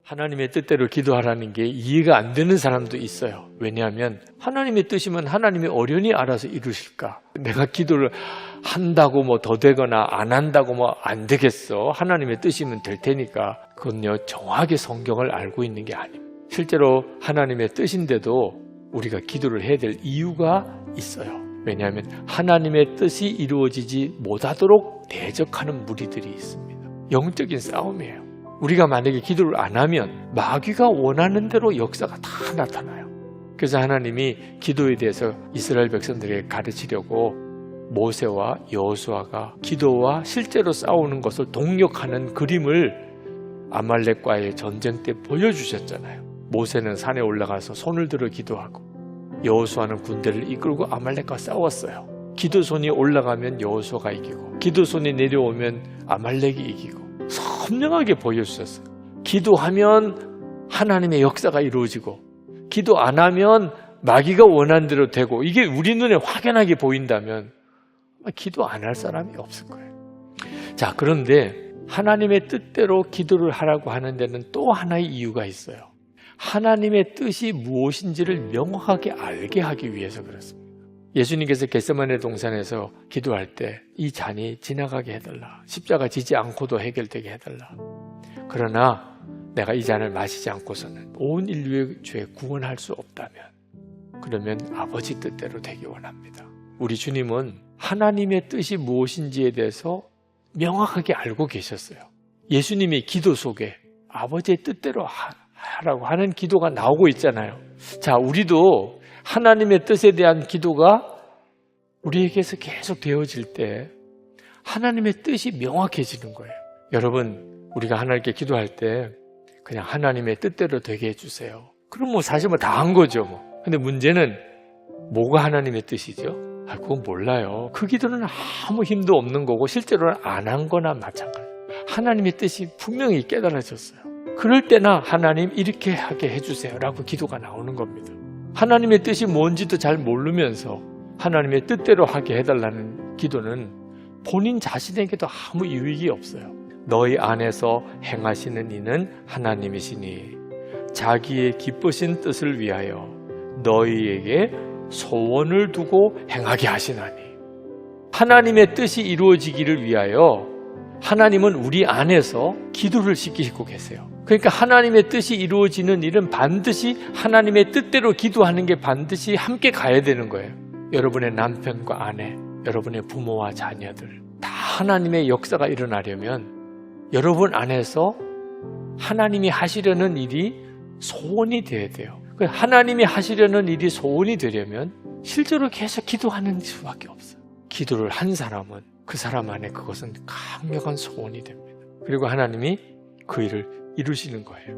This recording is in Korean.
하나님의 뜻대로 기도하라는 게 이해가 안 되는 사람도 있어요. 왜냐하면 하나님의 뜻이면 하나님이 어련히 알아서 이루실까? 내가 기도를 한다고 뭐 더 되거나 안 한다고 뭐 안 되겠어. 하나님의 뜻이면 될 테니까. 그건요, 정확하게 성경을 알고 있는 게 아닙니다. 실제로 하나님의 뜻인데도 우리가 기도를 해야 될 이유가 있어요. 왜냐하면 하나님의 뜻이 이루어지지 못하도록 대적하는 무리들이 있습니다. 영적인 싸움이에요. 우리가 만약에 기도를 안 하면 마귀가 원하는 대로 역사가 다 나타나요. 그래서 하나님이 기도에 대해서 이스라엘 백성들에게 가르치려고 모세와 여호수아가 기도와 실제로 싸우는 것을 동력하는 그림을 아말렉과의 전쟁 때 보여주셨잖아요. 모세는 산에 올라가서 손을 들어 기도하고 여호수아는 군대를 이끌고 아말렉과 싸웠어요. 기도손이 올라가면 여호수아가 이기고 기도손이 내려오면 아말렉이 이기고 선명하게 보여주셨어요. 기도하면 하나님의 역사가 이루어지고 기도 안 하면 마귀가 원하는 대로 되고 이게 우리 눈에 확연하게 보인다면 기도 안 할 사람이 없을 거예요. 자, 그런데 하나님의 뜻대로 기도를 하라고 하는 데는 또 하나의 이유가 있어요. 하나님의 뜻이 무엇인지를 명확하게 알게 하기 위해서 그렇습니다. 예수님께서 겟세마네 동산에서 기도할 때 이 잔이 지나가게 해달라. 십자가 지지 않고도 해결되게 해달라. 그러나 내가 이 잔을 마시지 않고서는 온 인류의 죄 구원할 수 없다면 그러면 아버지 뜻대로 되기 원합니다. 우리 주님은 하나님의 뜻이 무엇인지에 대해서 명확하게 알고 계셨어요. 예수님의 기도 속에 아버지의 뜻대로 하라고 하는 기도가 나오고 있잖아요. 자, 우리도 하나님의 뜻에 대한 기도가 우리에게서 계속 되어질 때 하나님의 뜻이 명확해지는 거예요. 여러분, 우리가 하나님께 기도할 때 그냥 하나님의 뜻대로 되게 해주세요. 그럼 뭐 사실 뭐 다 한 거죠. 뭐. 근데 문제는 뭐가 하나님의 뜻이죠? 그건 몰라요. 그 기도는 아무 힘도 없는 거고 실제로는 안 한 거나 마찬가지예요. 하나님의 뜻이 분명히 깨달아졌어요. 그럴 때나 하나님 이렇게 하게 해주세요 라고 기도가 나오는 겁니다. 하나님의 뜻이 뭔지도 잘 모르면서 하나님의 뜻대로 하게 해달라는 기도는 본인 자신에게도 아무 유익이 없어요. 너희 안에서 행하시는 이는 하나님이시니 자기의 기쁘신 뜻을 위하여 너희에게 소원을 두고 행하게 하시나니. 하나님의 뜻이 이루어지기를 위하여 하나님은 우리 안에서 기도를 시키고 계세요. 그러니까 하나님의 뜻이 이루어지는 일은 반드시 하나님의 뜻대로 기도하는 게 반드시 함께 가야 되는 거예요. 여러분의 남편과 아내, 여러분의 부모와 자녀들 다 하나님의 역사가 일어나려면 여러분 안에서 하나님이 하시려는 일이 소원이 돼야 돼요. 하나님이 하시려는 일이 소원이 되려면 실제로 계속 기도하는 수밖에 없어요. 기도를 한 사람은 그 사람 안에 그것은 강력한 소원이 됩니다. 그리고 하나님이 그 일을 이루시는 거예요.